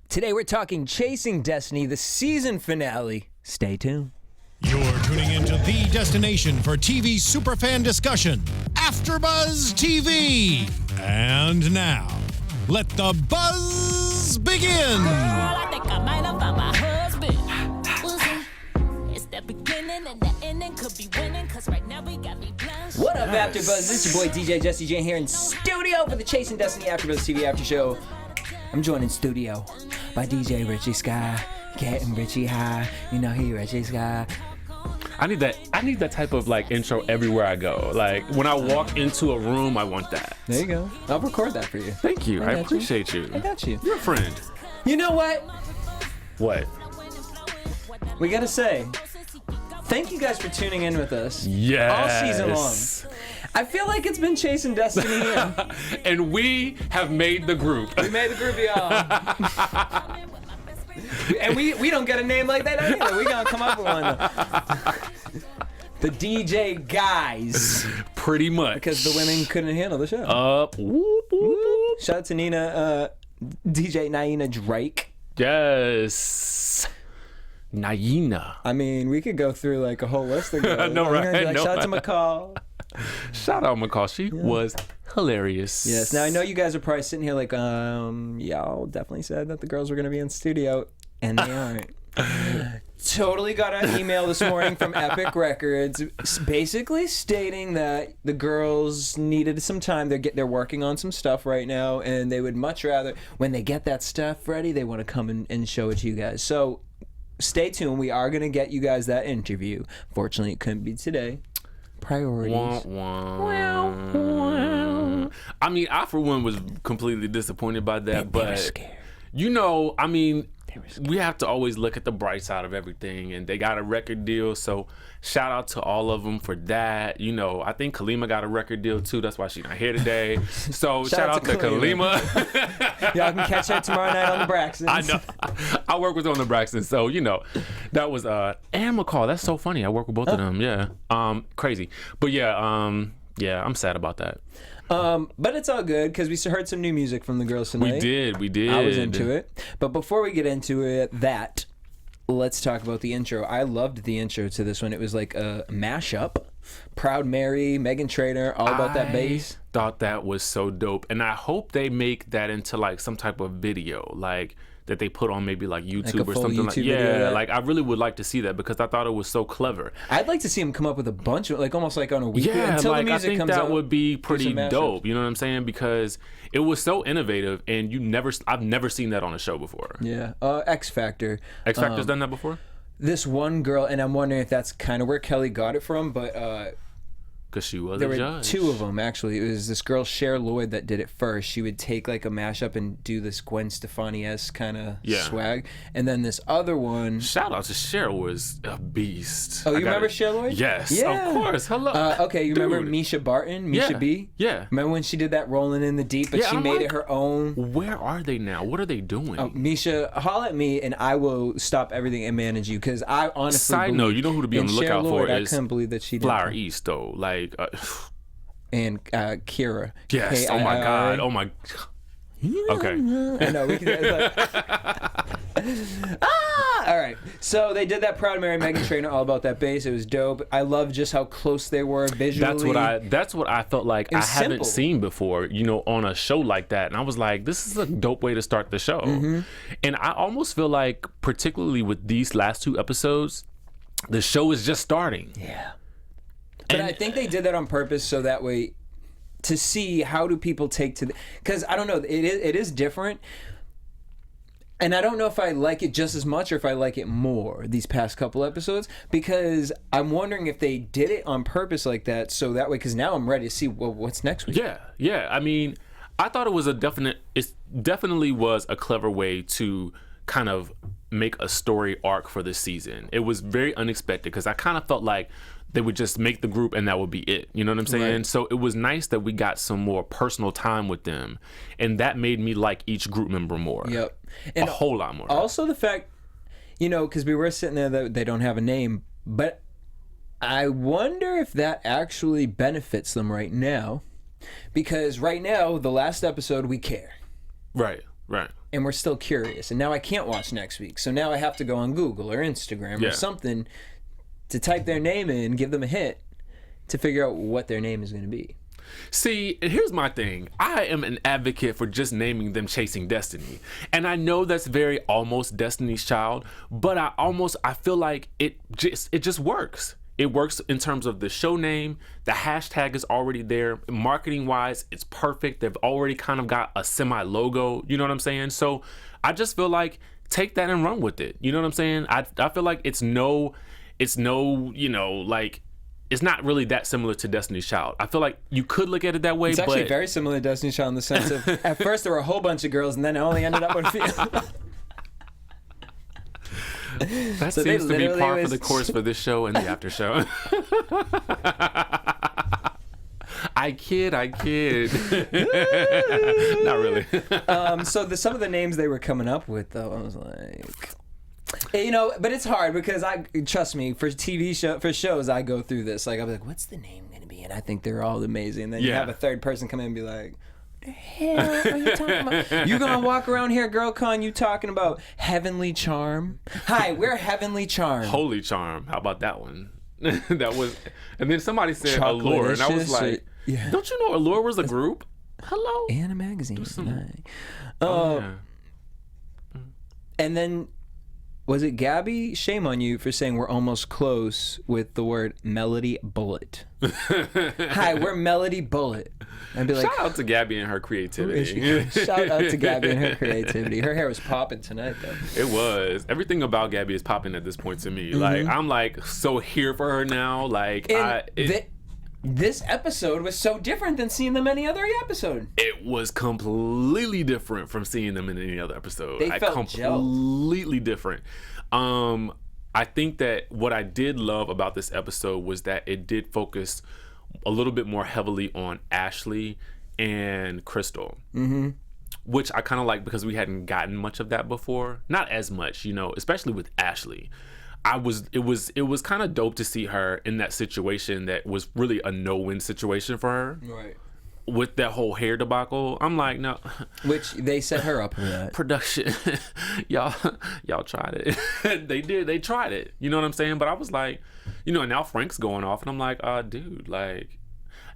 Today we're talking Chasing Destiny, the season finale. Stay tuned. You're tuning into the destination for TV superfan discussion, AFTERBUZZ TV. And now, let the buzz begin. I think I might have found my husband. It's the beginning and the ending could be winning, cause right now we got me blind. What up, AFTERBUZZ? This is your boy DJ Jesse J here in studio for the Chasing Destiny AFTERBUZZ TV After Show. I'm joined in studio by DJ Richie Skye, getting Richie high. You know he Richie Skye. I need that type of like intro everywhere I go. Like when I walk into a room, I want that. There you go. I'll record that for you. Thank you. I appreciate you. I got you. You're a friend. You know what? What? We gotta say, thank you guys for tuning in with us. Yes. All season long. I feel like it's been Chasing Destiny. And we have made the group. We made the group, y'all. And we don't get a name like that either. We gonna come up with one. The DJ guys. Pretty much. Because the women couldn't handle the show. Up. Whoop, whoop, whoop. Shout out to Nina, DJ Naina Drake. Yes. Naina. I mean, we could go through like a whole list of girls. I know, right? Like, shout out to McCall. Shout out McCall. She was hilarious. Yes. Now I know you guys are probably sitting here like, y'all definitely said that the girls were gonna be in studio, and they aren't. Totally got an email this morning from Epic Records, basically stating that the girls needed some time. They're working on some stuff right now, and they would much rather, when they get that stuff ready, they want to come and show it to you guys. So stay tuned. We are gonna get you guys that interview. Fortunately, it couldn't be today. Priorities. Wah, wah. I mean, I for one was completely disappointed by that, They were but scared. you know, I mean, we have to always look at the bright side of everything, and they got a record deal, so shout out to all of them for that. You know, I think Kalima got a record deal too. That's why she's not here today. So shout out to Kalima. Y'all can catch her tomorrow night on the Braxtons. I know. I work with her on the Braxton, so you know, that was and McCall. That's so funny. I work with both of them. Yeah. Crazy. But yeah, yeah, I'm sad about that. But it's all good because we heard some new music from the girls tonight. We did. I was into it. But before we get into it, let's talk about the intro. I loved the intro to this one. It was like a mashup. Proud Mary, Megan Trainor, all about that bass. Thought that was so dope. And I hope they make that into like some type of video, like that they put on maybe like YouTube Like a or full something YouTube like video, like I really would like to see that because I thought it was so clever. I'd like to see him come up with a bunch of, like almost like on a weekend. Yeah, until like the I music think comes that out, would be do pretty some mashups. dope. You know what I'm saying? Because it was so innovative, and I've never seen that on a show before. Yeah. X Factor. X Factor's done that before? This one girl, and I'm wondering if that's kind of where Kelly got it from, but Because she was there a were judge. two of them actually. It was this girl Cher Lloyd that did it first. She would take like a mashup and do this Gwen Stefani-esque kind of swag, and then this other one. Shout out to Cher, was a beast. Oh, you remember Cher Lloyd? Yes, Yeah. of course. Hello. Okay, you remember Dude. Misha Barton, Misha Yeah. B? Yeah. Remember when she did that Rolling in the Deep, but Yeah, she I'm made like, it her own? Where are they now? What are they doing? Oh, Misha, holla at me and I will stop everything and manage you because I honestly. Side note, you know who to be on the Cher lookout Lloyd, for I is couldn't believe that she did Flower that. East, though. Like, And Kira. yes. Oh my God. Oh my. Okay. I know. We can, all right. So they did that Proud Mary, Megan Trainor, all about that bass. It was dope. I love just how close they were visually. That's what I felt like I was haven't simple. seen before, you know, on a show like that. And I was like, this is a dope way to start the show. Mm-hmm. And I almost feel like, particularly with these last two episodes, the show is just starting. Yeah. But And- I think they did that on purpose so that way to see how do people take to because I don't know, it is different. And I don't know if I like it just as much or if I like it more these past couple episodes because I'm wondering if they did it on purpose like that so that way because now I'm ready to see what's next week. Yeah. I mean, I thought it definitely was a clever way to kind of make a story arc for this season. It was very unexpected because I kind of felt like they would just make the group and that would be it. You know what I'm saying? Right. So it was nice that we got some more personal time with them, and that made me like each group member more. Yep. And a whole lot more. Also the fact, you know, because we were sitting there that they don't have a name, but I wonder if that actually benefits them right now. Because right now, the last episode, we care. Right. and we're still curious. And now I can't watch next week. So now I have to go on Google or Instagram or something to type their name in, give them a hit to figure out what their name is going to be. See, here's my thing. I am an advocate for just naming them Chasing Destiny. And I know that's very almost Destiny's Child, but I feel like it just works. It works in terms of the show name. The hashtag is already there. Marketing wise, it's perfect. They've already kind of got a semi logo. You know what I'm saying? So I just feel like take that and run with it. You know what I'm saying? I feel like it's no, you know, like, it's not really that similar to Destiny's Child. I feel like you could look at it that way, it's actually very similar to Destiny's Child in the sense of at first there were a whole bunch of girls and then it only ended up with females. That seems to be par for the course for this show and the after show. I kid. Not really. So some of the names they were coming up with, though, I was like, you know, but it's hard because trust me, for for shows, I go through this. Like, I'll be like, what's the name going to be? And I think they're all amazing. And then you have a third person come in and be like, the hell are you talking about? You gonna walk around here, girl con, you talking about Heavenly Charm? Hi, we're Heavenly Charm. Holy Charm. How about that one? That was, and then somebody said Chocolate Allure, and I was like, yeah. Don't you know Allure was a group? Hello? And a magazine. Yeah. And then, was it Gabby? Shame on you for saying we're almost close with the word Melody Bullet. Hi, we're Melody Bullet. I'd be like, shout out to Gabby and her creativity. Shout out to Gabby and her creativity. Her hair was popping tonight, though. It was. Everything about Gabby is popping at this point to me. Like, I'm like so here for her now. Like, this episode was so different than seeing them any other episode. It was completely different from seeing them in any other episode. They felt completely different. I think that what I did love about this episode was that it did focus a little bit more heavily on Ashley and Crystal. Mm-hmm. Which I kind of like because we hadn't gotten much of that before. Not as much, you know, especially with Ashley. It was kind of dope to see her in that situation that was really a no-win situation for her. Right. With that whole hair debacle. I'm like, no. Which they set her up for that. Production. y'all tried it. They did. They tried it. You know what I'm saying? But I was like, you know, and now Frank's going off and I'm like, dude, like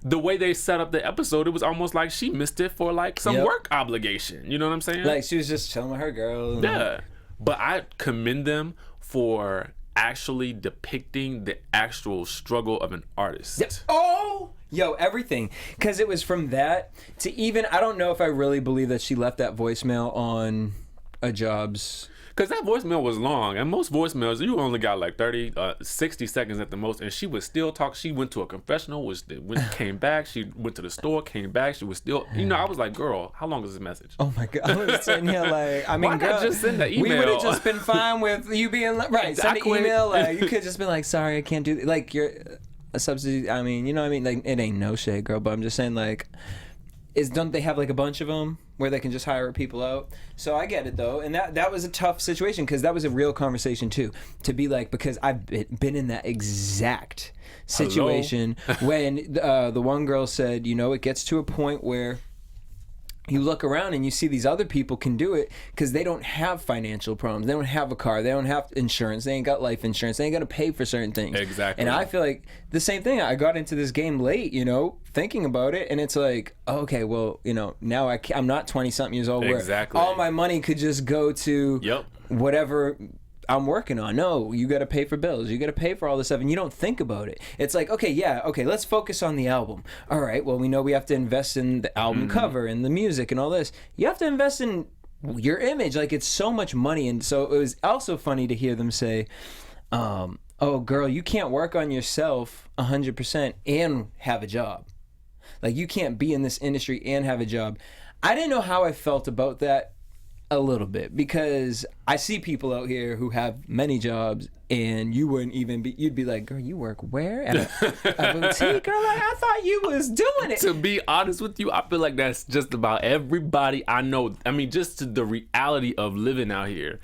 the way they set up the episode, it was almost like she missed it for like some work obligation. You know what I'm saying? Like she was just chilling with her girl. Yeah. But I commend them for actually depicting the actual struggle of an artist. Yep. Oh, yo, everything. Because it was from that to even, I don't know if I really believe that she left that voicemail on a Jobs. Because that voicemail was long, and most voicemails, you only got like 60 seconds at the most, and she would still talk. She went to a confessional, came back, she went to the store, came back, she was still, you know, I was like, girl, how long is this message? Oh my God. I was sitting here like, I mean, why girl, not just send the email? We would have just been fine with you being, right, send an email, like, you could just be like, sorry, I can't do, like, you're a substitute, I mean, you know what I mean? Like, it ain't no shade, girl, but I'm just saying, like, don't they have like a bunch of them where they can just hire people out? So I get it though, and that was a tough situation because that was a real conversation too. To be like, because I've been in that exact situation when the one girl said, you know, it gets to a point where you look around and you see these other people can do it because they don't have financial problems. They don't have a car. They don't have insurance. They ain't got life insurance. They ain't got to pay for certain things. Exactly. And I feel like the same thing. I got into this game late, you know, thinking about it. And it's like, okay, well, you know, now I'm not 20-something years old where all my money could just go to whatever I'm working on. No, you got to pay for bills. You got to pay for all this stuff, and you don't think about it. It's like, okay, let's focus on the album. All right, well, we know we have to invest in the album cover and the music and all this. You have to invest in your image. Like, it's so much money. And so it was also funny to hear them say, oh, girl, you can't work on yourself 100% and have a job. Like, you can't be in this industry and have a job. I didn't know how I felt about that a little bit, because I see people out here who have many jobs and you wouldn't even be, you'd be like, girl, you work where? At a boutique? Girl, like, I thought you was doing it. To be honest with you, I feel like that's just about everybody I know. I mean, just the reality of living out here.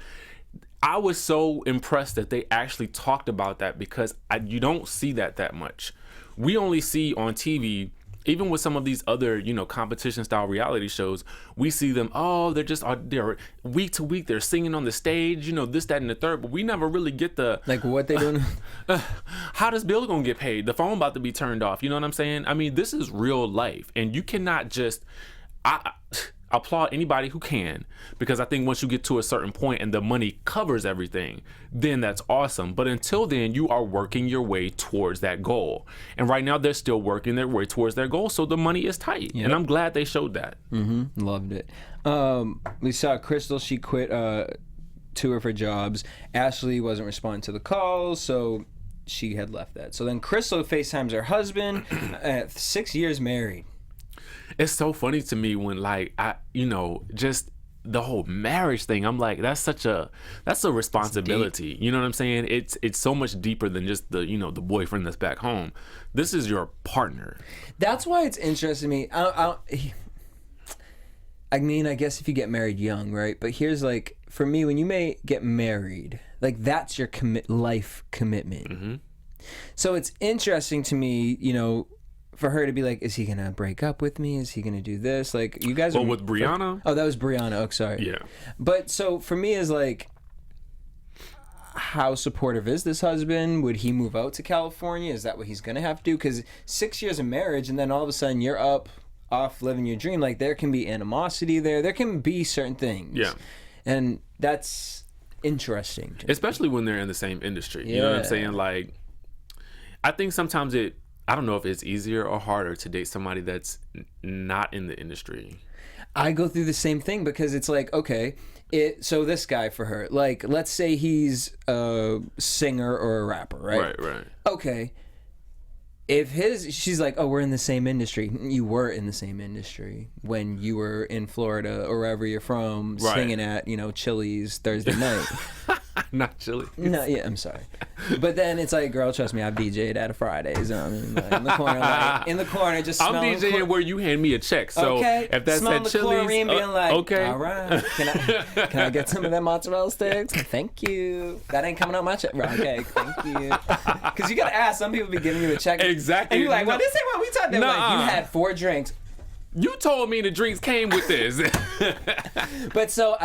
I was so impressed that they actually talked about that, because you don't see that much. We only see on TV, even with some of these other, you know, competition style reality shows, we see them, they're week to week, they're singing on the stage, you know, this, that, and the third, but we never really get the like what they doing. How does Bill gonna get paid? The phone about to be turned off. You know what I'm saying? I mean, this is real life, and you cannot just. I applaud anybody who can, because I think once you get to a certain point and the money covers everything, then that's awesome. But until then, you are working your way towards that goal. And right now, they're still working their way towards their goal, so the money is tight. Yep. And I'm glad they showed that. Loved it. We saw Crystal. She quit 2 of her jobs. Ashley wasn't responding to the calls, so she had left that. So then Crystal FaceTimes her husband, 6 years married. It's so funny to me when, like, just the whole marriage thing. I'm like, that's a responsibility. You know what I'm saying? It's so much deeper than just the boyfriend that's back home. This is your partner. That's why it's interesting to me. I mean, I guess if you get married young, right? But here's, like, for me, when you may get married, like, that's your life commitment. Mm-hmm. So it's interesting to me, you know, for her to be like, is he gonna break up with me? Is he gonna do this? Like, you guys. With Brianna. Oh, that was Brianna. Oh, sorry. Yeah. But so for me, is like, how supportive is this husband? Would he move out to California? Is that what he's gonna have to do? Because 6 years of marriage, and then all of a sudden you're off living your dream. Like, there can be animosity there. There can be certain things. Yeah. And that's interesting. Especially when they're in the same industry. You know what I'm saying? Like, I think sometimes I don't know if it's easier or harder to date somebody that's not in the industry. I go through the same thing, because it's like, okay, so this guy, for her, like, let's say he's a singer or a rapper, right? Right. Okay. If she's like, oh, we're in the same industry. You were in the same industry when you were in Florida or wherever you're from, singing at, Chili's Thursday night. Not Chili's. No, yeah, I'm sorry. But then it's like, girl, trust me, I've DJ'd at a Fridays. I mean, like, in the corner, just I'm smelling. DJing where you hand me a check. So if that's at Chili's, chlorine, being like, okay, all right, can I get some of that mozzarella sticks? Thank you. That ain't coming out my check. Right, okay, thank you. Because you gotta ask. Some people be giving you a check. Exactly. And you're like, well, this ain't what we talked about. Like, you had 4 drinks. You told me the drinks came with this. But so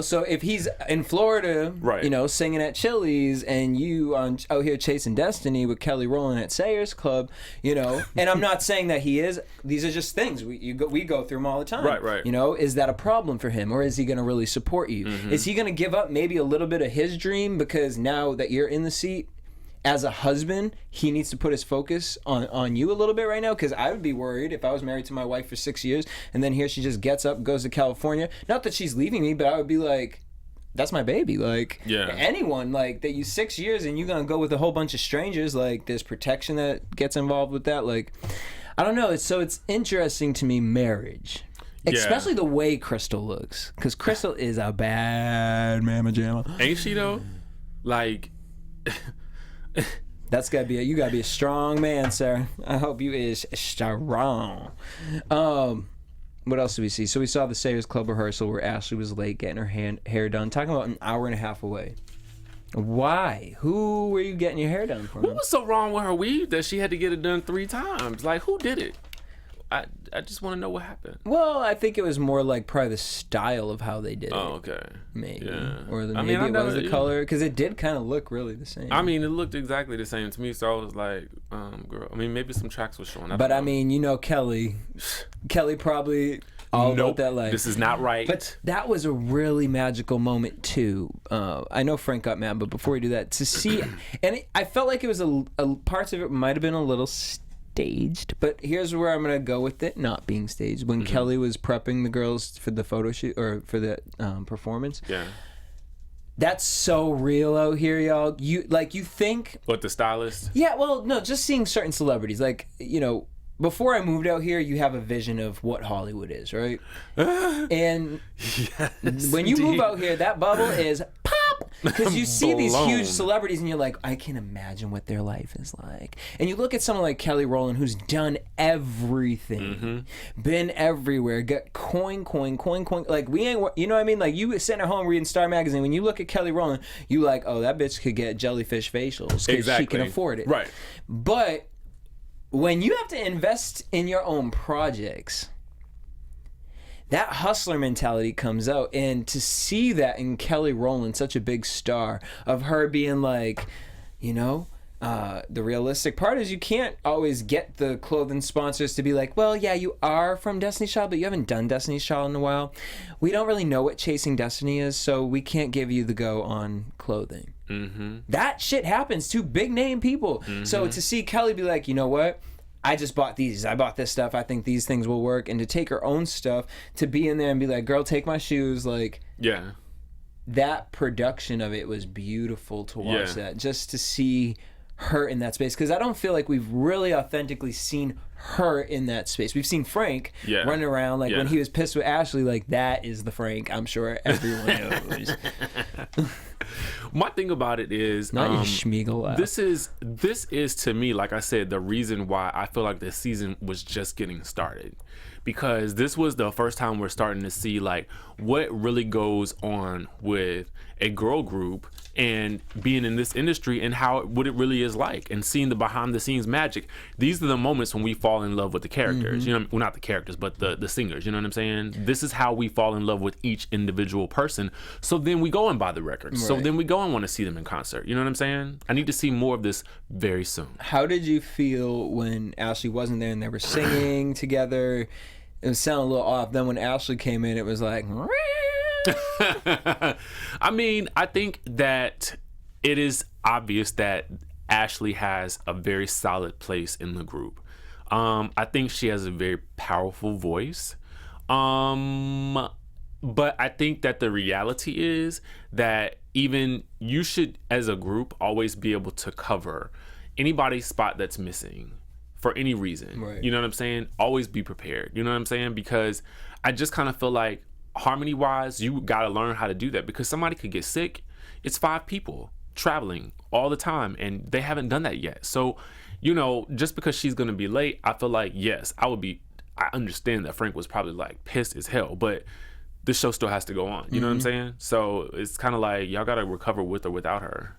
so if he's in Florida, right, singing at Chili's, and you out here chasing destiny with Kelly Rowland at Sayers Club, and I'm not saying that he is. These are just things we go through them all the time. Right. Is that a problem for him, or is he going to really support you? Mm-hmm. Is he going to give up maybe a little bit of his dream because now that you're in the seat? As a husband, he needs to put his focus on you a little bit right now, because I would be worried if I was married to my wife for 6 years and then here she just gets up, goes to California. Not that she's leaving me, but I would be like, that's my baby. Like, anyone, like, that you 6 years and you're going to go with a whole bunch of strangers, like, there's protection that gets involved with that. Like, I don't know. It's interesting to me, marriage. Especially the way Crystal looks, because Crystal is a bad mamma jamma. Ain't she, though? Like... you gotta be a strong man, sir. I hope you is strong. What else did we see? So we saw the Sayers Club rehearsal where Ashley was late getting her hair done. Talking about an hour and a half away. Why? Who were you getting your hair done from? What was so wrong with her weave that she had to get it done 3 times? Like, who did it? I just want to know what happened. Well, I think it was more like probably the style of how they did it. Oh, okay. Maybe. Yeah. Or maybe it was the color, because it did kind of look really the same. I mean, it looked exactly the same to me, so I was like, girl. I mean, maybe some tracks were showing. But I mean, Kelly. Kelly probably all about that. Like, this is not right. But that was a really magical moment too. I know Frank got mad, but before we do that, to see, and I felt like it was a parts of it might have been a little staged, but here's where I'm gonna go with it not being staged. When Kelly was prepping the girls for the photo shoot or for the performance, that's so real out here, y'all. You think what, the stylist? Yeah, well, no, just seeing certain celebrities, like, before I moved out here, you have a vision of what Hollywood is, right? And when you move out here, that bubble is pop, because you see these huge celebrities and you're like, I can imagine what their life is like. And you look at someone like Kelly Rowland, who's done everything, been everywhere, got coin. Like, we ain't, you know what I mean? Like, you sitting at home reading Star Magazine, when you look at Kelly Rowland, you like, oh, that bitch could get jellyfish facials because she can afford it. Right. But when you have to invest in your own projects, that hustler mentality comes out. And to see that in Kelly Rowland, such a big star, of her being like, you know, the realistic part is you can't always get the clothing sponsors to be like, well, yeah, you are from Destiny's Child, but you haven't done Destiny's Child in a while. We don't really know what Chasing Destiny is, so we can't give you the go on clothing. Mm-hmm. That shit happens to big name people. Mm-hmm. So to see Kelly be like, you know what? I just bought these. I bought this stuff. I think these things will work. And to take her own stuff, to be in there and be like, girl, take my shoes. Like, yeah. That production of it was beautiful to watch that. Just to see her in that space, because I don't feel like we've really authentically seen her in that space. We've seen Frank running around like when he was pissed with Ashley, like that is the Frank I'm sure everyone knows. My thing about it is not your Schmiegel laugh. This is to me, like I said, the reason why I feel like this season was just getting started, because this was the first time we're starting to see like what really goes on with a girl group and being in this industry and what it really is like, and seeing the behind the scenes magic. These are the moments when we fall in love with the characters. You know, well, not the characters, but the singers. You know what I'm saying? This is how we fall in love with each individual person. So then we go and buy the records. Right. So then we go and want to see them in concert. You know what I'm saying? I need to see more of this very soon. How did you feel when Ashley wasn't there and they were singing together? It was sounding a little off. Then when Ashley came in, it was like... I mean, I think that it is obvious that Ashley has a very solid place in the group. I think she has a very powerful voice. But I think that the reality is that even you should, as a group, always be able to cover anybody's spot that's missing for any reason. Right. You know what I'm saying? Always be prepared. You know what I'm saying? Because I just kind of feel like harmony wise, you got to learn how to do that, because somebody could get sick. It's 5 people traveling all the time and they haven't done that yet. So, you know, just because she's going to be late, I feel like, yes, I understand that Frank was probably like pissed as hell, but the show still has to go on. You know what I'm saying? So it's kind of like y'all got to recover with or without her.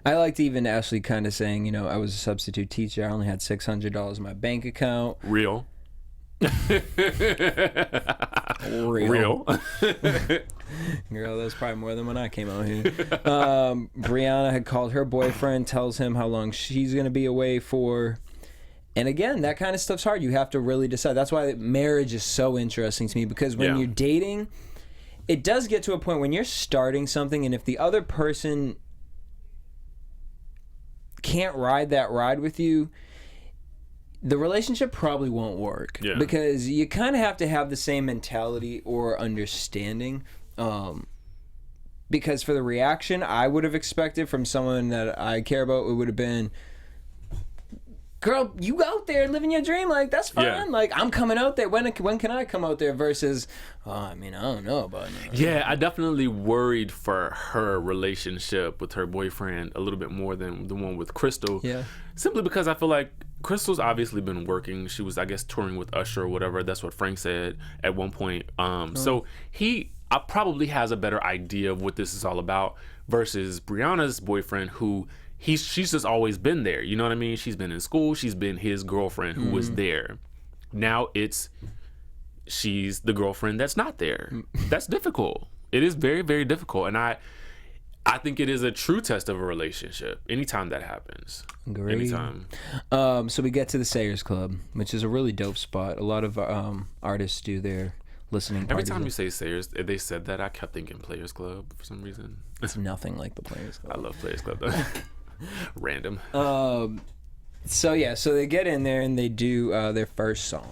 I liked even Ashley kind of saying, you know, I was a substitute teacher. I only had $600 in my bank account. Real. Real. Girl, that's probably more than when I came out here. Brianna had called her boyfriend, tells him how long she's going to be away for. And again, that kind of stuff's hard. You have to really decide. That's why marriage is so interesting to me, because when you're dating, it does get to a point when you're starting something, and if the other person can't ride that ride with you, the relationship probably won't work. Because you kind of have to have the same mentality or understanding. Because for the reaction I would have expected from someone that I care about, it would have been, girl, you out there living your dream, like that's fine. Like I'm coming out there. When can I come out there? Versus, I mean, I don't know about it. Yeah, I definitely worried for her relationship with her boyfriend a little bit more than the one with Crystal. Yeah, simply because I feel like Crystal's obviously been working. She was, I guess, touring with Usher or whatever. That's what Frank said at one point. So he probably has a better idea of what this is all about, versus Brianna's boyfriend, who she's just always been there. You know what I mean? She's been in school. She's been his girlfriend who was there. Now she's the girlfriend that's not there. That's difficult. It is very, very difficult. And I think it is a true test of a relationship anytime that happens. Great. Anytime. So we get to the Sayers Club, which is a really dope spot. A lot of artists do their listening parties. Every time you say Sayers, they said that, I kept thinking Players Club for some reason. It's nothing like the Players Club. I love Players Club though. Random. So they get in there and they do their first song,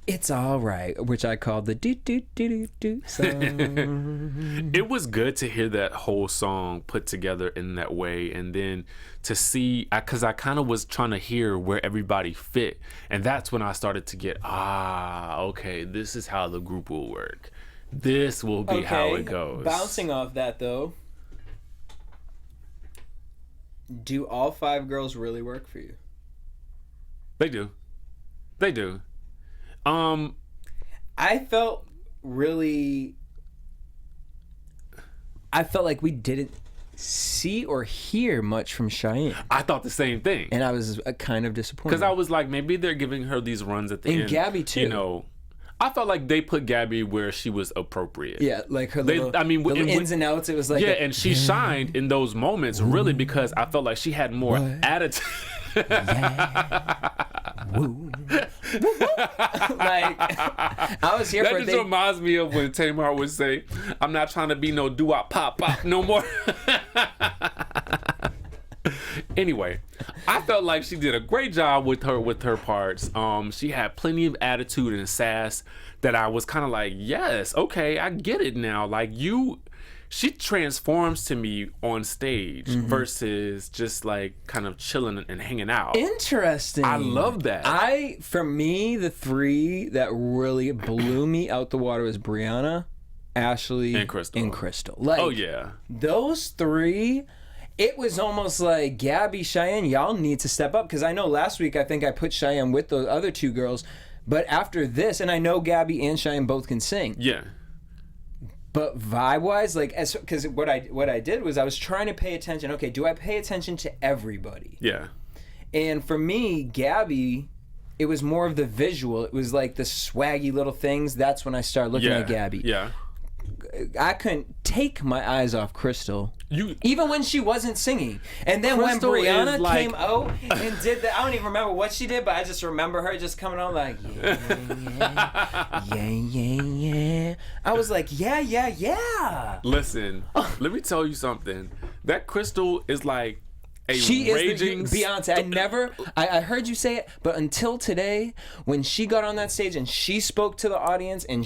"It's All Right," which I called the do do do do do song. It was good to hear that whole song put together in that way, and then to see, because I kind of was trying to hear where everybody fit, and that's when I started to get, okay, this is how the group will work. This will be how it goes. Bouncing off that though, do all 5 girls really work for you? They do. I felt like we didn't see or hear much from Cheyenne. I thought the same thing. And I was kind of disappointed. Because I was like, maybe they're giving her these runs at the end. And Gabby, too. You know, I felt like they put Gabby where she was appropriate. Yeah, like her little, little ins and outs. It was like... Yeah, and she shined in those moments, really, because I felt like she had more attitude. Woo. Like, I was here that for just reminds me of when Tamar would say, I'm not trying to be no doo-wop pop no more. Anyway, I felt like she did a great job with her parts. She had plenty of attitude and sass that I was kind of like, yes, okay, I get it now. Like she transforms to me on stage versus just like kind of chilling and hanging out. Interesting. I love that. For me, the three that really blew me out the water was Brianna, Ashley, and Crystal. Like, oh yeah, those three. It was almost like, Gabby, Cheyenne, y'all need to step up. Because I know last week I think I put Cheyenne with those other two girls. But after this, and I know Gabby and Cheyenne both can sing. Yeah. But vibe-wise, like, because what I did was I was trying to pay attention. Okay, do I pay attention to everybody? Yeah. And for me, Gabby, it was more of the visual. It was like the swaggy little things. That's when I started looking at Gabby. Yeah. I couldn't take my eyes off Crystal. Even when she wasn't singing. And then Crystal when Brianna like... came out and did that, I don't even remember what she did, but I just remember her just coming on like, yeah. I was like, yeah. Listen, let me tell you something. That Crystal is like she raging... is the Beyonce. I heard you say it, but until today, when she got on that stage and she spoke to the audience and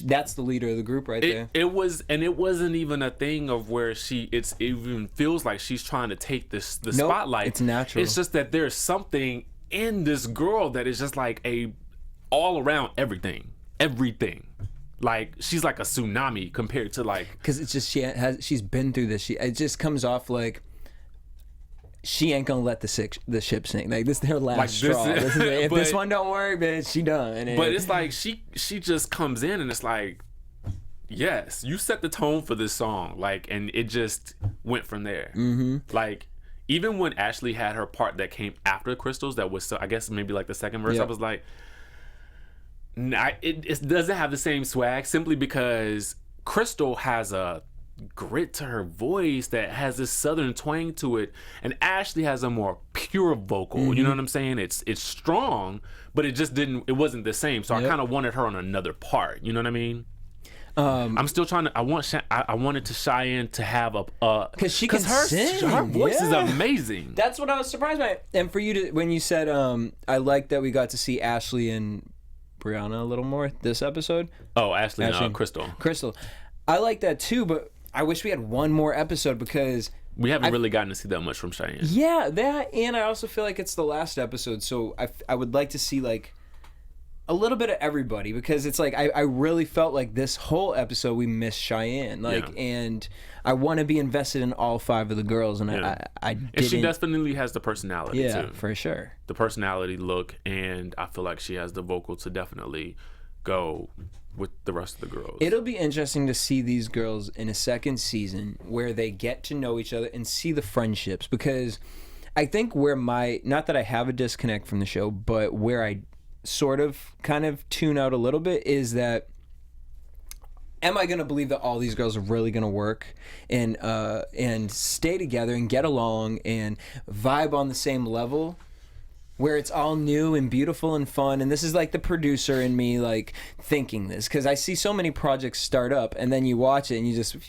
that's the leader of the group right there. It wasn't even a thing of where it even feels like she's trying to take the spotlight. It's natural. It's just that there's something in this girl that is just like a all around everything. Like she's like a tsunami compared to like, because it's just she's been through this. It just comes off like she ain't gonna let the ship sink. Like this is her last straw. If this one don't work, bitch, she done. But it's like she just comes in and it's like, yes, you set the tone for this song. Like, and it just went from there. Mm-hmm. Like even when Ashley had her part that came after Crystal's, that was I guess maybe like the second verse. Yep. I was like, nah, it doesn't have the same swag simply because Crystal has a grit to her voice that has this southern twang to it, and Ashley has a more pure vocal. You know what I'm saying? It's strong, but it wasn't the same. So I kind of wanted her on another part. You know what I mean? I'm still trying to. I wanted to Cheyenne to have because she can sing. Her voice is amazing. That's what I was surprised by. And for you to when you said I like that we got to see Ashley and Brianna a little more this episode. Oh, Ashley and Crystal. I like that too, but I wish we had one more episode because we haven't really gotten to see that much from Cheyenne. Yeah, that, and I also feel like it's the last episode, so I would like to see like a little bit of everybody, because it's like I really felt like this whole episode we missed Cheyenne, and I want to be invested in all five of the girls, and I didn't. And she definitely has the personality too. Yeah, for sure. The personality, look, and I feel like she has the vocal to definitely go with the rest of the girls. It'll be interesting to see these girls in a second season where they get to know each other and see the friendships, because I think not that I have a disconnect from the show, but where I sort of kind of tune out a little bit is that, am I going to believe that all these girls are really going to work and stay together and get along and vibe on the same level, where it's all new and beautiful and fun? And this is like the producer in me like thinking this, because I see so many projects start up and then you watch it and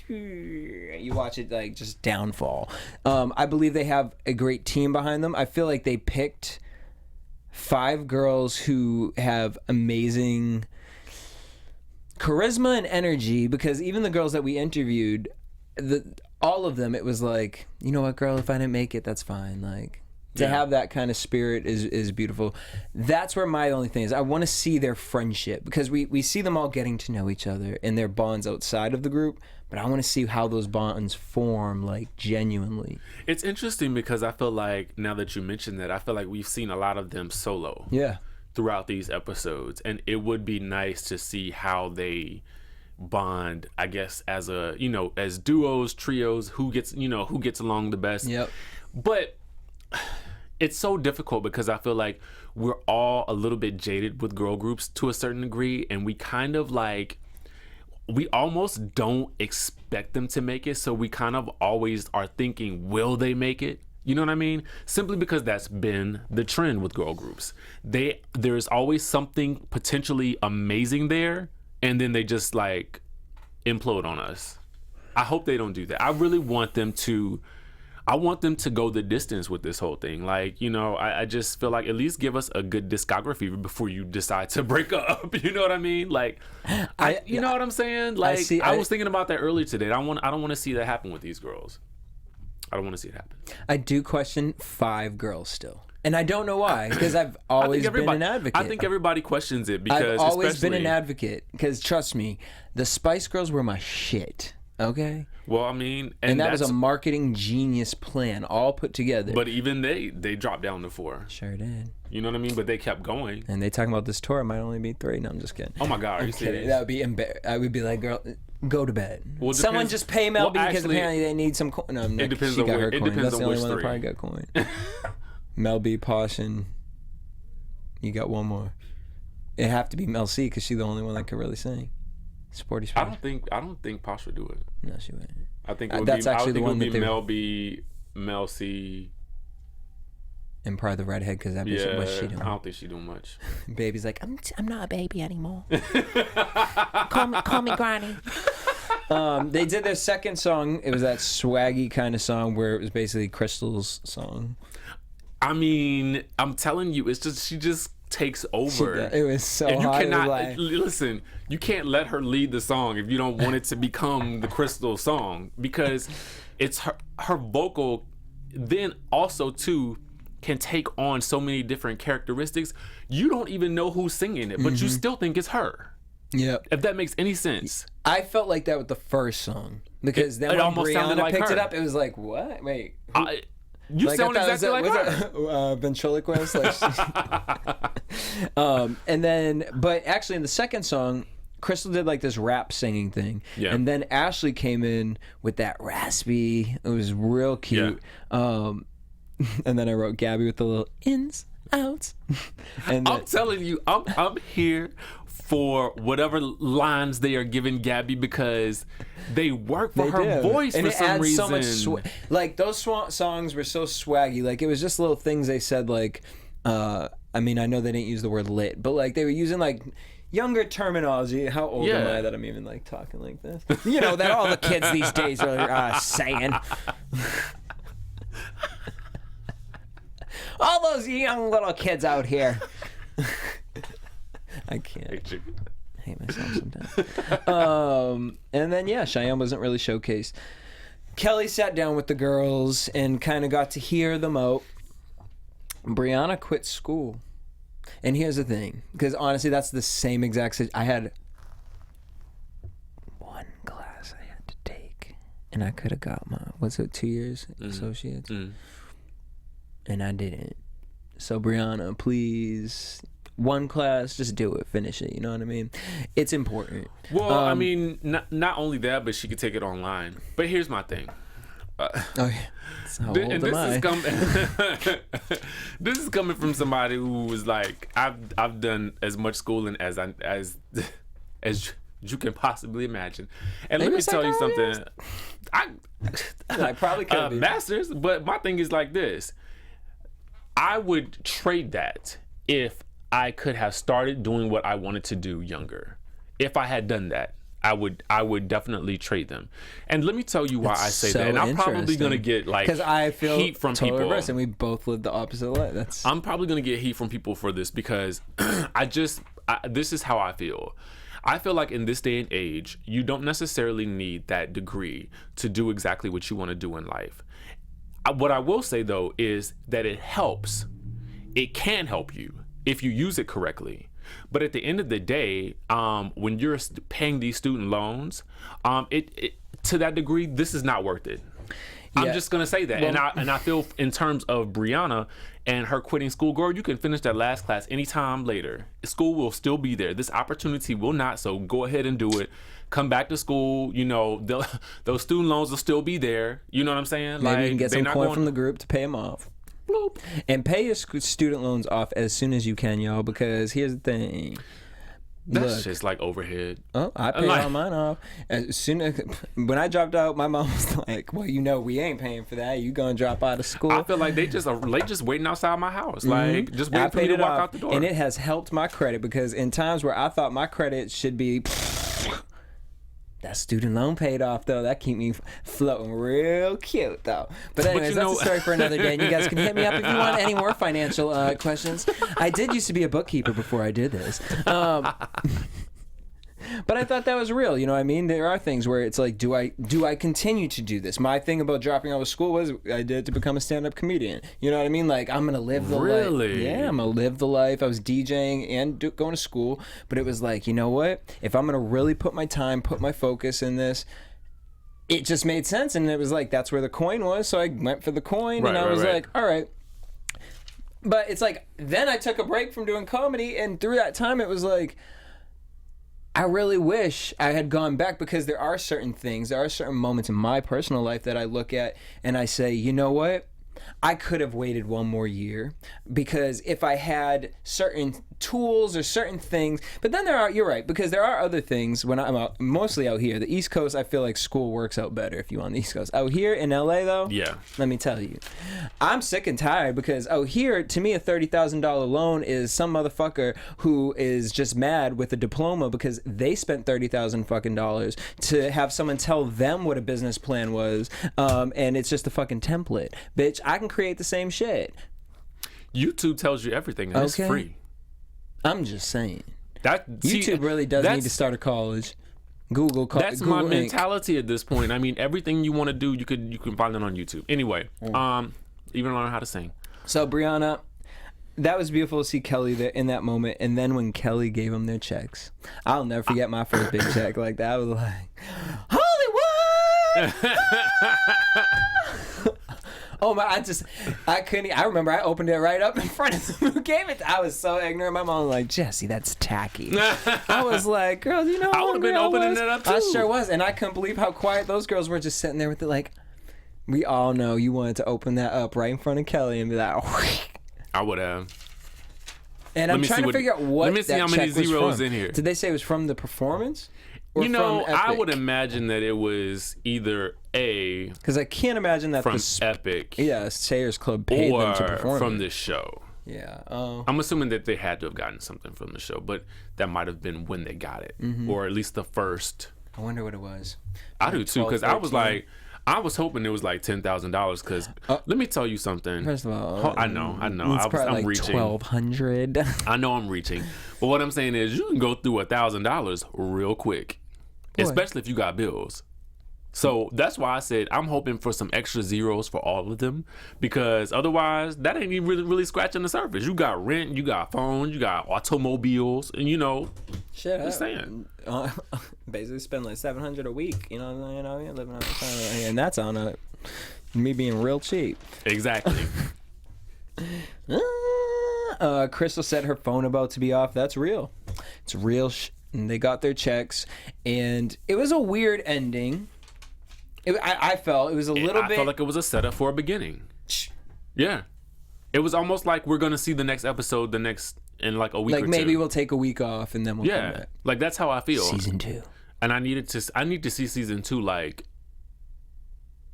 you watch it like just downfall. I believe they have a great team behind them. I feel like they picked 5 girls who have amazing charisma and energy, because even the girls that we interviewed, all of them, it was like, you know what, girl, if I didn't make it, that's fine. Like, to have that kind of spirit is beautiful. That's where my only thing is. I want to see their friendship, because we see them all getting to know each other and their bonds outside of the group, but I want to see how those bonds form, like, genuinely. It's interesting because I feel like, now that you mentioned that, I feel like we've seen a lot of them solo. Yeah. Throughout these episodes, and it would be nice to see how they bond, I guess, as a, as duos, trios, who gets along the best. Yep. But it's so difficult because I feel like we're all a little bit jaded with girl groups to a certain degree, and we kind of like, we almost don't expect them to make it, so we kind of always are thinking, will they make it? You know what I mean? Simply because that's been the trend with girl groups. There's always something potentially amazing there, and then they just like implode on us. I hope they don't do that. I really want them to go the distance with this whole thing. Like, I just feel like at least give us a good discography before you decide to break up. You know what I mean? Like, you know what I'm saying? Like, I was thinking about that earlier today. I don't want to see that happen with these girls. I don't want to see it happen. I do question 5 girls still. And I don't know why, because I've always been an advocate. I think everybody questions it because I've always been an advocate, because trust me, the Spice Girls were my shit. Okay. Well, I mean, and that was a marketing genius plan, all put together. But even they dropped down to 4. Sure did. You know what I mean? But they kept going. And they talking about this tour, it might only be 3. No, I'm just kidding. Oh my God, are you kidding. serious? That would be I would be like, girl, go to bed. Well, someone just pay Mel B, because actually, apparently they need some coin. No, it depends she on got her it coin. depends That's on the only which one that 3. probably got coin. Mel B, Posh, and you got one more. It have to be Mel C, because she's the only one that could really sing. Sporty Spice. I don't think Posh would do it. No, she wouldn't. I think it would that's be, actually the one it would be that Mel B, Mel C, and probably the redhead, because that bitch, what's she doing? I don't think she's doing much. Baby's like, I'm not a baby anymore. call me Granny. They did their second song. It was that swaggy kind of song where it was basically Crystal's song. I mean, I'm telling you, it's just she just takes over. It was so and you hard. cannot listen. You can't let her lead the song if you don't want it to become the Crystal song, because it's her vocal. Then also too can take on so many different characteristics. You don't even know who's singing it, but you still think it's her. Yeah. If that makes any sense. I felt like that with the first song, because then when Brianna picked it up, it was like, what? Wait. You sound exactly like her. Ventriloquist. And then, but actually in the second song, Crystal did like this rap singing thing. Yeah. And then Ashley came in with that raspy. It was real cute. Yeah. And then I wrote Gabby with the little ins, outs. And I'm telling you, I'm here for whatever lines they are giving Gabby, because they work for her voice and for some reason. So much like those songs were so swaggy. Like it was just little things they said. Like, I mean, I know they didn't use the word lit, but like they were using like younger terminology. How old am I that I'm even like talking like this? You know that all the kids these days are saying. All those young little kids out here. I can't. I hate myself sometimes. And then Cheyenne wasn't really showcased. Kelly sat down with the girls and kind of got to hear them out. Brianna quit school. And here's the thing, because honestly, that's the same exact situation. I had one class I had to take, and I could have got my 2 years associates, and I didn't. So Brianna, please. One class, just do it, finish it. You know what I mean? It's important. Well, I mean, not only that, but she could take it online. But here's my thing. How old am I? This is coming from somebody who was like, I've done as much schooling as you can possibly imagine. And let me tell you something. I probably could be. Masters, but my thing is like this. I would trade that if I could have started doing what I wanted to do younger. If I had done that, I would definitely trade them. And let me tell you why I say that. And I'm probably gonna get like heat from people. Reverse, and we both live the opposite life. I'm probably gonna get heat from people for this, because this is how I feel. I feel like in this day and age, you don't necessarily need that degree to do exactly what you want to do in life. What I will say though is that it helps. It can help you if you use it correctly. But at the end of the day, when you're paying these student loans, it to that degree, this is not worth it. I'm just gonna say that, and I feel in terms of Brianna and her quitting school, girl, you can finish that last class anytime later. School will still be there. This opportunity will not. So go ahead and do it. Come back to school. You know, those student loans will still be there. You know what I'm saying? Maybe you can get some coin from the group to pay them off. Bloop. And pay your student loans off as soon as you can, y'all. Because here's the thing. That's just like overhead. Oh, I paid all mine off. As soon as when I dropped out, my mom was like, "Well, you know, we ain't paying for that. You gonna drop out of school?" I feel like they just waiting outside my house, like just waiting for me to walk out the door. And it has helped my credit because in times where I thought my credit should be, that student loan paid off though. That keep me floating real cute though. But anyways, that's a story for another day. And you guys can hit me up if you want any more financial questions. I did used to be a bookkeeper before I did this. But I thought that was real. You know what I mean? There are things where it's like, do I continue to do this? My thing about dropping out of school was I did to become a stand-up comedian. You know what I mean? Like, I'm going to live the life. Yeah, I'm going to live the life. I was DJing and going to school. But it was like, you know what? If I'm going to really put my time, put my focus in this, it just made sense. And it was like, that's where the coin was. So I went for the coin. And I was like, all right. But it's like, then I took a break from doing comedy. And through that time, it was like, I really wish I had gone back because there are certain things, there are certain moments in my personal life that I look at and I say, you know what? I could have waited one more year because if I had certain tools or certain things, but then you're right, because there are other things when I'm mostly out here. The East Coast, I feel like school works out better if you're on the East Coast. Out here in LA though, let me tell you, I'm sick and tired because out here, to me, a $30,000 loan is some motherfucker who is just mad with a diploma because they spent $30,000 fucking dollars to have someone tell them what a business plan was, and it's just a fucking template. Bitch, I can create the same shit. YouTube tells you everything and it's free. I'm just saying. YouTube really does need to start a college. That's my mentality at this point. I mean, everything you want to do, you can find it on YouTube. Anyway, even learn how to sing. So Brianna, that was beautiful to see Kelly there in that moment. And then when Kelly gave them their checks, I'll never forget my first big check like that. I was like, Hollywood! Oh my! I couldn't. I remember I opened it right up in front of them who gave it. I was so ignorant. My mom was like, "Jesse, that's tacky." I was like, "Girl, you know, I would have been opening it up too." I sure was, and I couldn't believe how quiet those girls were, just sitting there with it. Like, we all know you wanted to open that up right in front of Kelly and be like, I would have. And I'm trying to figure out what. Let me see how many zeros in here. Did they say it was from the performance? You know, I would imagine that it was either because I can't imagine that from Epic, Sayers Club paid them to perform from this show. Yeah, I'm assuming that they had to have gotten something from the show, but that might have been when they got it, or at least the first. I wonder what it was. I do too, because I was like, I was hoping it was like $10,000. Because let me tell you something. First of all, I know. It's probably like reaching. $1,200. I know I'm reaching, but what I'm saying is, you can go through $1,000 real quick. Especially if you got bills. So that's why I said I'm hoping for some extra zeros for all of them, because otherwise that ain't even really scratching the surface. You got rent, you got phones, you got automobiles, and you know, just saying. Basically spend like $700 a week. You know, living on the time, and that's on me being real cheap. Exactly. Crystal said her phone about to be off. That's real. It's real. And they got their checks, and it was a weird ending. I felt it was a little bit. I felt like it was a setup for a beginning. Yeah, it was almost like we're gonna see the next episode in like a week. Like or maybe two. we'll take a week off and then we'll come back. Like that's how I feel. Season 2, and I need to see season 2 like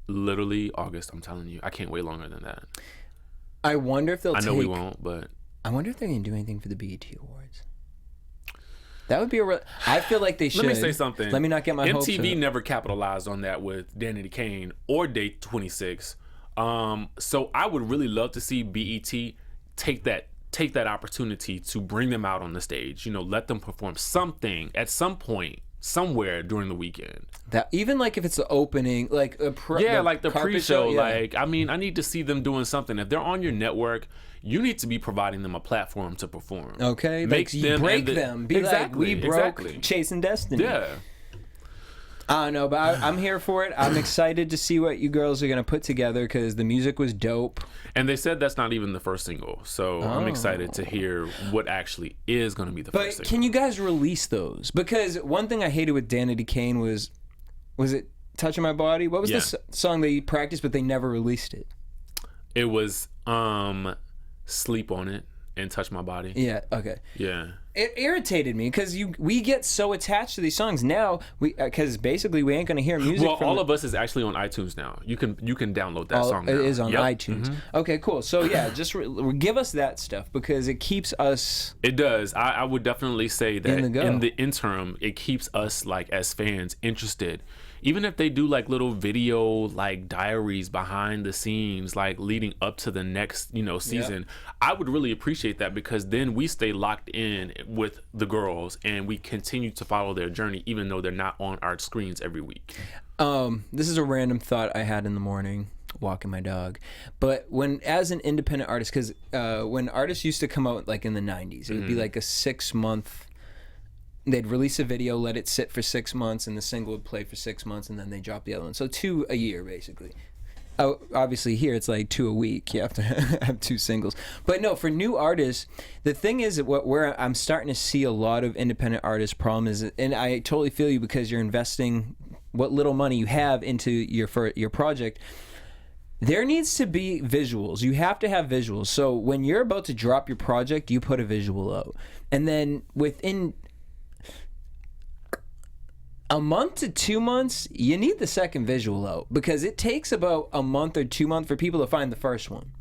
literally August. I'm telling you, I can't wait longer than that. I wonder if they'll. I know we won't, but I wonder if they're gonna do anything for the BET Awards. That would be a real. I feel like they should. Let me say something. Let me not get my hopes up. MTV never capitalized on that with Janedy Kane or Day 26. So I would really love to see BET take that opportunity to bring them out on the stage. You know, let them perform something at some point, somewhere during the weekend. That even like if it's the opening, like like the pre-show. Like, I mean, I need to see them doing something. If they're on your network, you need to be providing them a platform to perform. Okay, make them break them. Be exactly, like, we broke Chasing Destiny. Yeah. I don't know, but I'm here for it. I'm excited to see what you girls are going to put together because the music was dope. And they said that's not even the first single. So I'm excited to hear what actually is going to be the first single. But can you guys release those? Because one thing I hated with Janedy Kane was it Touching My Body? What was the song they practiced but they never released it? It was Sleep on It and Touch My Body. Yeah, okay. Yeah. It irritated me because we get so attached to these songs now. Because basically we ain't gonna hear music. Well, All of Us is actually on iTunes now. You can download that song now. It is on iTunes. Okay, cool. So yeah, just give us that stuff because it keeps us. It does. I would definitely say that in the interim, it keeps us like as fans interested. Even if they do like little video like diaries behind the scenes, like leading up to the next season, I would really appreciate that because then we stay locked in with the girls and we continue to follow their journey even though they're not on our screens every week. This is a random thought I had in the morning walking my dog, but as an independent artist, because when artists used to come out like in the 90s, it would be like a 6-month. They'd release a video, let it sit for 6 months, and the single would play for 6 months, and then they drop the other one. So 2 a year, basically. Oh, obviously, here it's like 2 a week. You have to have 2 singles. But no, for new artists, the thing is that where I'm starting to see a lot of independent artists' problem is, and I totally feel you because you're investing what little money you have into your project. There needs to be visuals. You have to have visuals. So when you're about to drop your project, you put a visual out. And then within a month to 2 months, you need the second visual out because it takes about a month or 2 months for people to find the first one.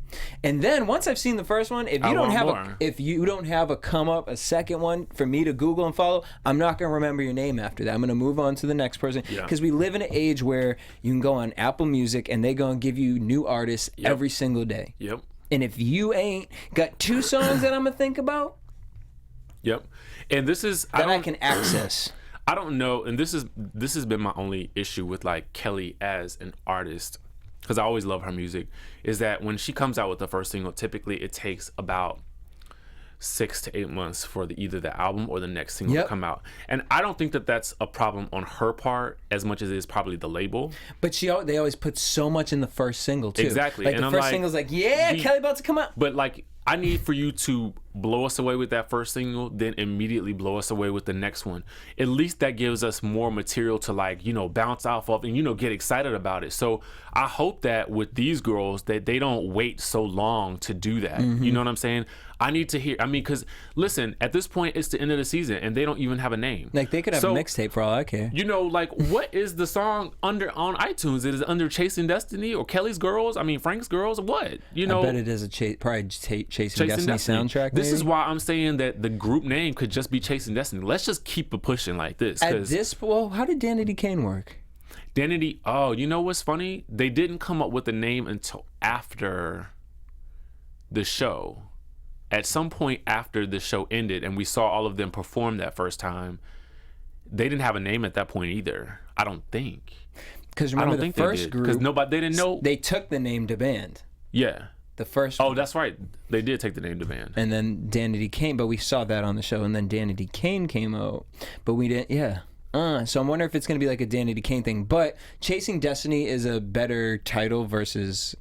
And then once I've seen the first one, if you don't have a come up a second one for me to Google and follow, I'm not going to remember your name after that. I'm going to move on to the next person because we live in an age where you can go on Apple Music and they're going to give you new artists every single day. Yep. And if you ain't got 2 songs that I'm going to think about, and this is I can access. I don't know, and this has been my only issue with like Kelly as an artist, because I always love her music, is that when she comes out with the first single, typically it takes about 6 to 8 months for either the album or the next single to come out. And I don't think that that's a problem on her part as much as it is probably the label. But they always put so much in the first single too. Exactly. Like and the I'm first single's like, Kelly about to come out. But like, I need for you to blow us away with that first single, then immediately blow us away with the next one. At least that gives us more material to like, bounce off of and, get excited about it. So I hope that with these girls that they don't wait so long to do that. You know what I'm saying? I need to hear, because listen, at this point, it's the end of the season and they don't even have a name. Like they could have a mixtape for all I care. Like what is the song on iTunes? Is it under Chasing Destiny or Kelly's Girls? Frank's Girls? What? I bet it is probably Chasing Destiny soundtrack. This is why I'm saying that the group name could just be Chasing Destiny. Let's just keep it pushing like this. How did Janedy Kane work? Janedy, you know what's funny? They didn't come up with the name until after the show. At some point after the show ended and we saw all of them perform that first time, they didn't have a name at that point either. I don't think. Because remember the first group, because they didn't know. They took the name to band. Yeah. The first. Oh, that's right. They did take the name to band. And then Janedy Kane, but we saw that on the show. And then Janedy Kane came out, but we didn't. Yeah. So I'm wondering if it's gonna be like a Janedy Kane thing. But Chasing Destiny is a better title versus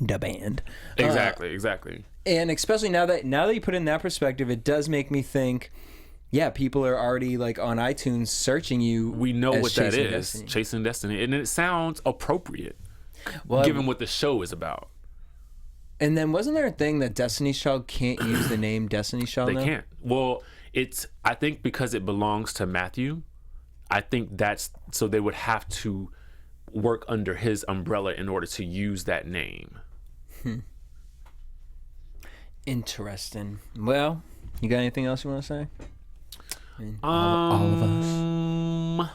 the band. Exactly. And especially now that you put it in that perspective, it does make me think, people are already like on iTunes searching you. We know what that is, Destiny. Chasing Destiny, and it sounds appropriate, given what the show is about. And then wasn't there a thing that Destiny's Child can't use the name Destiny's Child? They can't. Well, I think because it belongs to Matthew, I think that's so they would have to work under his umbrella in order to use that name. Interesting. Well, you got anything else you want to say? All of us.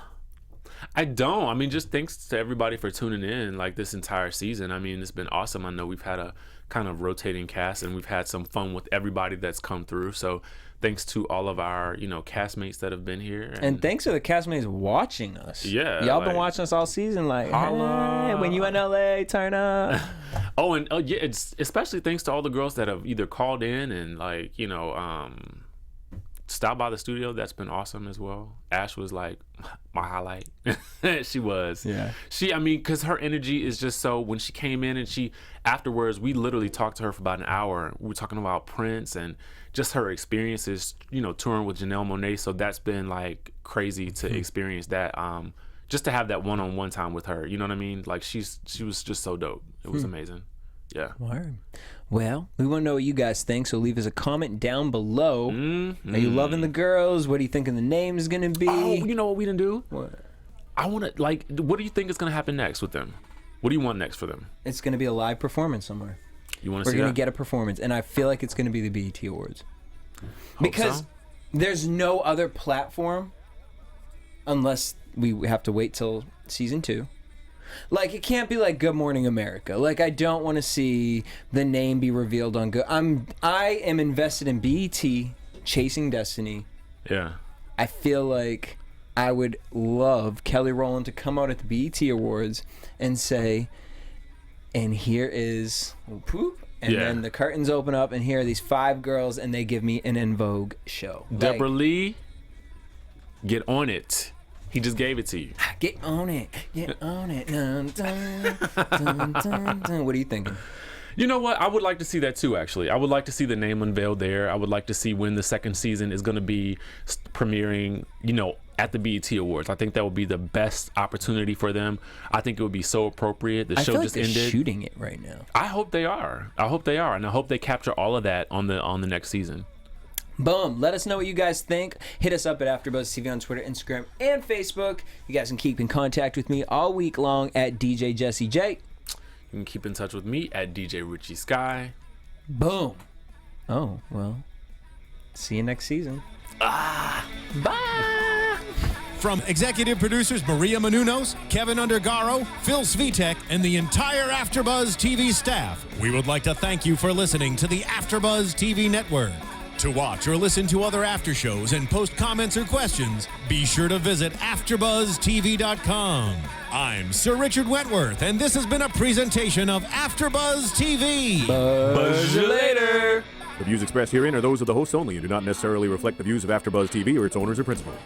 I don't. Just thanks to everybody for tuning in like this entire season. It's been awesome. I know we've had a kind of rotating cast and we've had some fun with everybody that's come through. So thanks to all of our, castmates that have been here. And thanks to the castmates watching us. Yeah. Y'all been watching us all season like, hey, when you in LA, turn up. It's especially thanks to all the girls that have either called in and stopped by the studio. That's been awesome as well. Ash was like my highlight. She was. Yeah. I mean, because her energy is just so, when she came in and afterwards, we literally talked to her for about an hour. We were talking about Prince and just her experiences, touring with Janelle Monáe. So that's been like crazy to experience that. Just to have that one-on-one time with her. You know what I mean? Like she was just so dope. It was amazing. Yeah. Word. Well, we want to know what you guys think, so leave us a comment down below. Are you loving the girls? What do you think the name is going to be? Oh, you know what we didn't do? What? I want to, what do you think is going to happen next with them? What do you want next for them? It's going to be a live performance somewhere. You want to see We're that? going to get a performance, and I feel like it's going to be the BET Awards. Because so. there's no other platform, unless we have to wait till season 2. Like, it can't be like Good Morning America. Like, I don't want to see the name be revealed on Good. I am invested in BET Chasing Destiny. Yeah. I feel like I would love Kelly Rowland to come out at the BET Awards and say, and here is poop. And then the curtains open up, and here are these 5 girls, and they give me an En Vogue show. Deborah Lee, get on it. He just gave it to you. Get on it. Get on it. Dun, dun, dun, dun, dun. What are you thinking? You know what? I would like to see that too, actually. I would like to see the name unveiled there. I would like to see when the second season is going to be premiering, at the BET Awards. I think that would be the best opportunity for them. I think it would be so appropriate. The show feel like just they're ended. Shooting it right now. I hope they are. And I hope they capture all of that on the next season. Boom. Let us know what you guys think. Hit us up at AfterBuzz TV on Twitter, Instagram, and Facebook. You guys can keep in contact with me all week long at DJ Jesse J. You can keep in touch with me at DJ Richie Skye. Boom. Oh, well. See you next season. Bye. From executive producers Maria Menounos, Kevin Undergaro, Phil Svitek, and the entire AfterBuzz TV staff, we would like to thank you for listening to the AfterBuzz TV network. To watch or listen to other after shows and post comments or questions, be sure to visit AfterBuzzTV.com. I'm Sir Richard Wentworth, and this has been a presentation of AfterBuzz TV. Buzz you later. The views expressed herein are those of the hosts only and do not necessarily reflect the views of AfterBuzz TV or its owners or principals.